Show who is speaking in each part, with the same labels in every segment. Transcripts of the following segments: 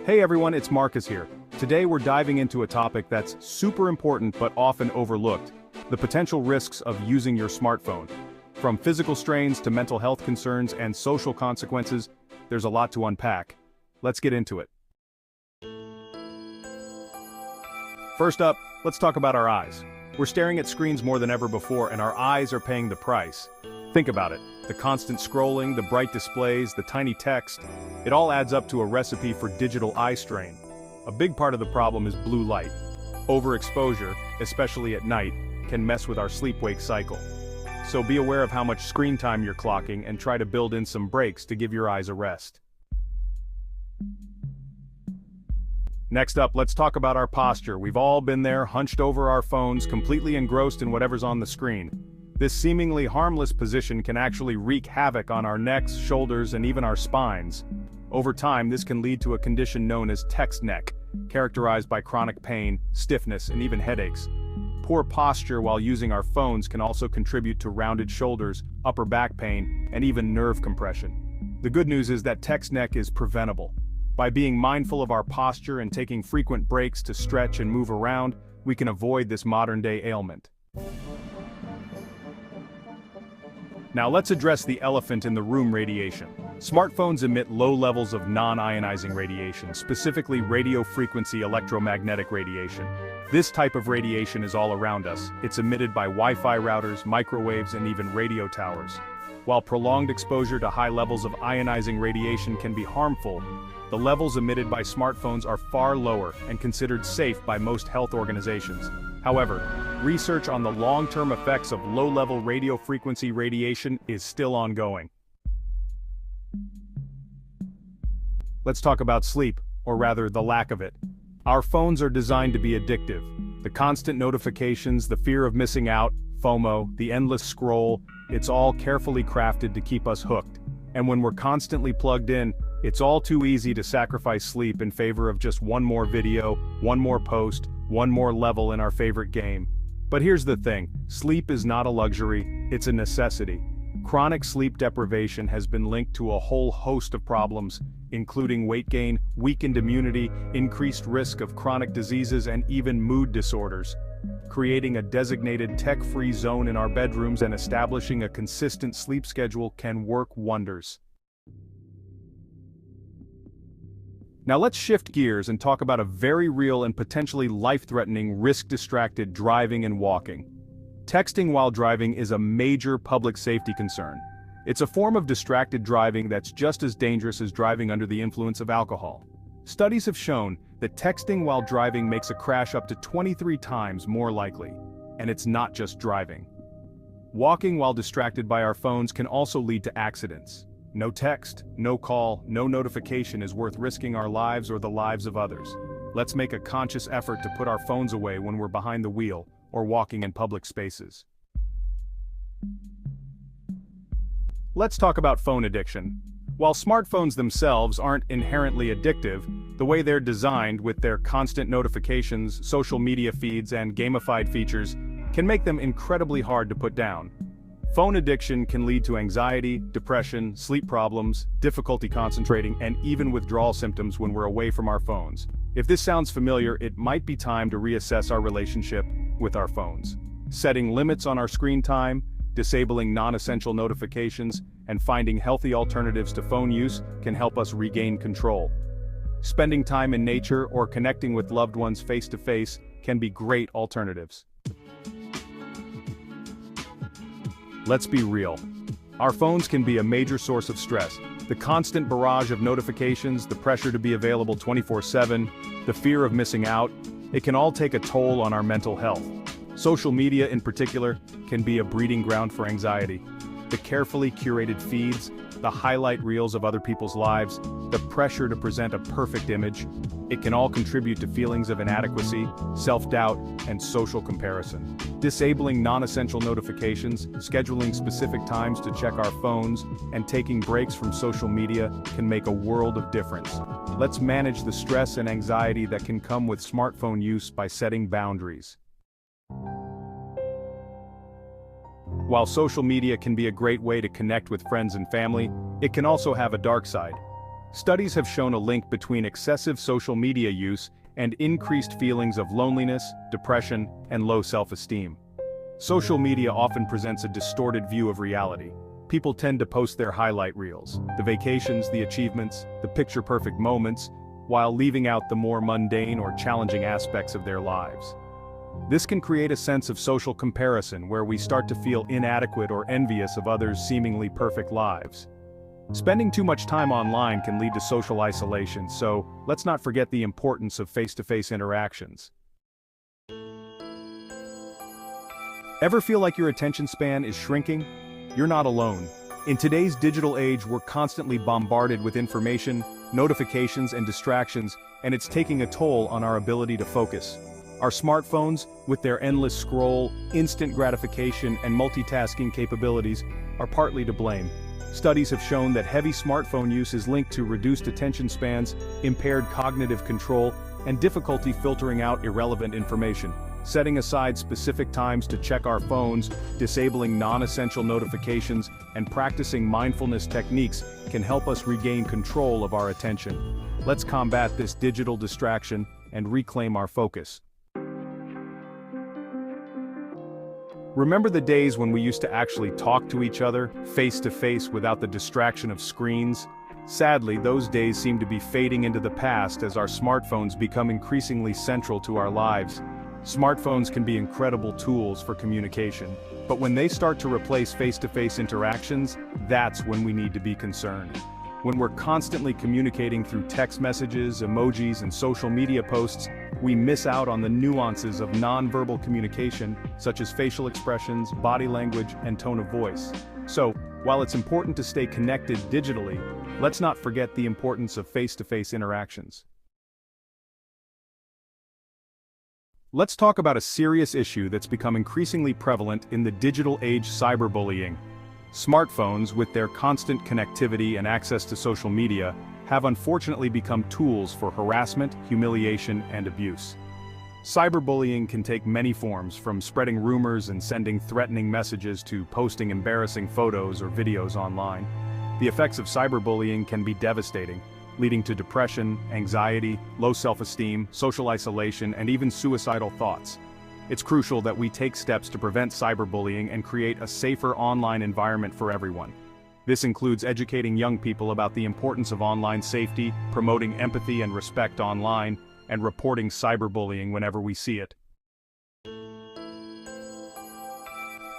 Speaker 1: Hey everyone, it's Marcus here. Today we're diving into a topic that's super important but often overlooked: the potential risks of using your smartphone. From physical strains to mental health concerns and social consequences, there's a lot to unpack. Let's get into it. First up, let's talk about our eyes. We're staring at screens more than ever before, and our eyes are paying the price. Think about it. The constant scrolling, the bright displays, the tiny text, it all adds up to a recipe for digital eye strain. A big part of the problem is blue light. Overexposure, especially at night, can mess with our sleep-wake cycle. So be aware of how much screen time you're clocking and try to build in some breaks to give your eyes a rest. Next up, let's talk about our posture. We've all been there, hunched over our phones, completely engrossed in whatever's on the screen. This seemingly harmless position can actually wreak havoc on our necks, shoulders, and even our spines. Over time, this can lead to a condition known as text neck, characterized by chronic pain, stiffness, and even headaches. Poor posture while using our phones can also contribute to rounded shoulders, upper back pain, and even nerve compression. The good news is that text neck is preventable. By being mindful of our posture and taking frequent breaks to stretch and move around, we can avoid this modern-day ailment. Now let's address the elephant in the room: radiation. Smartphones emit low levels of non-ionizing radiation, specifically radio frequency electromagnetic radiation. This type of radiation is all around us. It's emitted by Wi-Fi routers, microwaves, and even radio towers. While prolonged exposure to high levels of ionizing radiation can be harmful, the levels emitted by smartphones are far lower and considered safe by most health organizations. However, research on the long-term effects of low-level radio frequency radiation is still ongoing. Let's talk about sleep, or rather the lack of it. Our phones are designed to be addictive. The constant notifications, the fear of missing out, FOMO, the endless scroll, it's all carefully crafted to keep us hooked. And when we're constantly plugged in, it's all too easy to sacrifice sleep in favor of just one more video, one more post, one more level in our favorite game. But here's the thing: sleep is not a luxury, it's a necessity. Chronic sleep deprivation has been linked to a whole host of problems, including weight gain, weakened immunity, increased risk of chronic diseases, and even mood disorders. Creating a designated tech-free zone in our bedrooms and establishing a consistent sleep schedule can work wonders. Now let's shift gears and talk about a very real and potentially life-threatening risk-distracted driving and walking. Texting while driving is a major public safety concern. It's a form of distracted driving that's just as dangerous as driving under the influence of alcohol. Studies have shown that texting while driving makes a crash up to 23 times more likely. And it's not just driving. Walking while distracted by our phones can also lead to accidents. No text, no call, no notification is worth risking our lives or the lives of others. Let's make a conscious effort to put our phones away when we're behind the wheel or walking in public spaces. Let's talk about phone addiction. While smartphones themselves aren't inherently addictive, the way they're designed with their constant notifications, social media feeds, and gamified features can make them incredibly hard to put down. Phone addiction can lead to anxiety, depression, sleep problems, difficulty concentrating, and even withdrawal symptoms when we're away from our phones. If this sounds familiar, it might be time to reassess our relationship with our phones. Setting limits on our screen time, disabling non-essential notifications, and finding healthy alternatives to phone use can help us regain control. Spending time in nature or connecting with loved ones face-to-face can be great alternatives. Let's be real. Our phones can be a major source of stress. The constant barrage of notifications, the pressure to be available 24/7, the fear of missing out, it can all take a toll on our mental health. Social media in particular can be a breeding ground for anxiety. The carefully curated feeds, the highlight reels of other people's lives, the pressure to present a perfect image, it can all contribute to feelings of inadequacy, self-doubt, and social comparison. Disabling non-essential notifications, scheduling specific times to check our phones, and taking breaks from social media can make a world of difference. Let's manage the stress and anxiety that can come with smartphone use by setting boundaries. While social media can be a great way to connect with friends and family, it can also have a dark side. Studies have shown a link between excessive social media use and increased feelings of loneliness, depression, and low self-esteem. Social media often presents a distorted view of reality. People tend to post their highlight reels, the vacations, the achievements, the picture-perfect moments, while leaving out the more mundane or challenging aspects of their lives. This can create a sense of social comparison where we start to feel inadequate or envious of others' seemingly perfect lives. Spending too much time online can lead to social isolation, so let's not forget the importance of face-to-face interactions. Ever feel like your attention span is shrinking? You're not alone. In today's digital age, we're constantly bombarded with information, notifications, and distractions, and it's taking a toll on our ability to focus. Our smartphones, with their endless scroll, instant gratification, and multitasking capabilities, are partly to blame. Studies have shown that heavy smartphone use is linked to reduced attention spans, impaired cognitive control, and difficulty filtering out irrelevant information. Setting aside specific times to check our phones, disabling non-essential notifications, and practicing mindfulness techniques can help us regain control of our attention. Let's combat this digital distraction and reclaim our focus. Remember the days when we used to actually talk to each other, face to face, without the distraction of screens? Sadly, those days seem to be fading into the past as our smartphones become increasingly central to our lives. Smartphones can be incredible tools for communication, but when they start to replace face-to-face interactions, that's when we need to be concerned. When we're constantly communicating through text messages, emojis, and social media posts, we miss out on the nuances of nonverbal communication, such as facial expressions, body language, and tone of voice. So, while it's important to stay connected digitally, let's not forget the importance of face-to-face interactions. Let's talk about a serious issue that's become increasingly prevalent in the digital age: cyberbullying. Smartphones, with their constant connectivity and access to social media, have unfortunately become tools for harassment, humiliation, and abuse. Cyberbullying can take many forms, from spreading rumors and sending threatening messages to posting embarrassing photos or videos online. The effects of cyberbullying can be devastating, leading to depression, anxiety, low self-esteem, social isolation, and even suicidal thoughts. It's crucial that we take steps to prevent cyberbullying and create a safer online environment for everyone. This includes educating young people about the importance of online safety, promoting empathy and respect online, and reporting cyberbullying whenever we see it.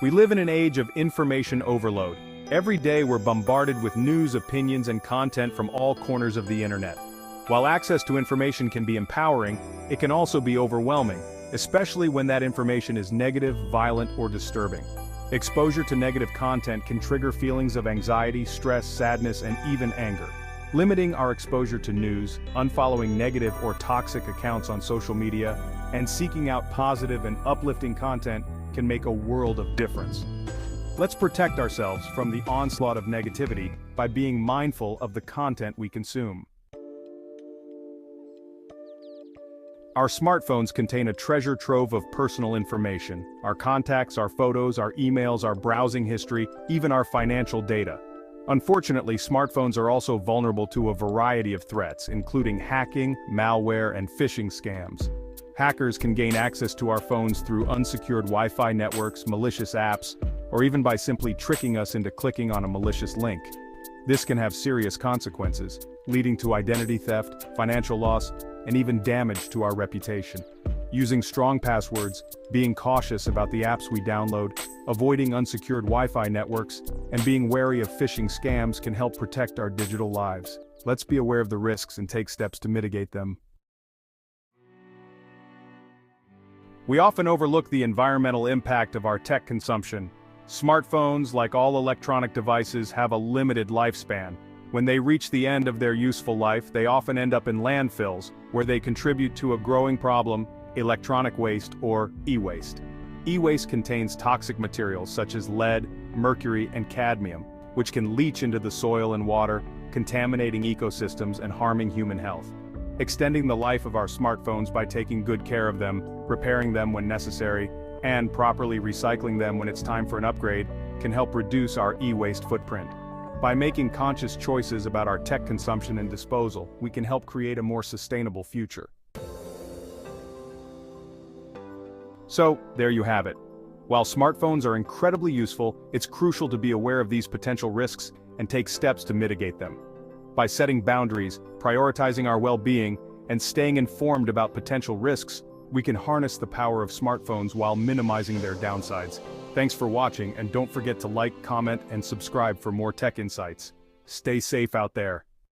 Speaker 1: We live in an age of information overload. Every day we're bombarded with news, opinions, and content from all corners of the internet. While access to information can be empowering, it can also be overwhelming, especially when that information is negative, violent, or disturbing. Exposure to negative content can trigger feelings of anxiety, stress, sadness, and even anger. Limiting our exposure to news, unfollowing negative or toxic accounts on social media, and seeking out positive and uplifting content can make a world of difference. Let's protect ourselves from the onslaught of negativity by being mindful of the content we consume. Our smartphones contain a treasure trove of personal information: our contacts, our photos, our emails, our browsing history, even our financial data. Unfortunately, smartphones are also vulnerable to a variety of threats, including hacking, malware, and phishing scams. Hackers can gain access to our phones through unsecured Wi-Fi networks, malicious apps, or even by simply tricking us into clicking on a malicious link. This can have serious consequences, leading to identity theft, financial loss, and even damage to our reputation. Using strong passwords, being cautious about the apps we download, avoiding unsecured Wi-Fi networks, and being wary of phishing scams can help protect our digital lives. Let's be aware of the risks and take steps to mitigate them. We often overlook the environmental impact of our tech consumption. Smartphones, like all electronic devices, have a limited lifespan. When they reach the end of their useful life, they often end up in landfills, where they contribute to a growing problem: electronic waste, or e-waste. E-waste contains toxic materials such as lead, mercury, and cadmium, which can leach into the soil and water, contaminating ecosystems and harming human health. Extending the life of our smartphones by taking good care of them, repairing them when necessary, and properly recycling them when it's time for an upgrade can help reduce our e-waste footprint. By making conscious choices about our tech consumption and disposal, we can help create a more sustainable future. So, there you have it. While smartphones are incredibly useful, it's crucial to be aware of these potential risks and take steps to mitigate them. By setting boundaries, prioritizing our well-being, and staying informed about potential risks, we can harness the power of smartphones while minimizing their downsides. Thanks for watching, and don't forget to like, comment, and subscribe for more tech insights. Stay safe out there.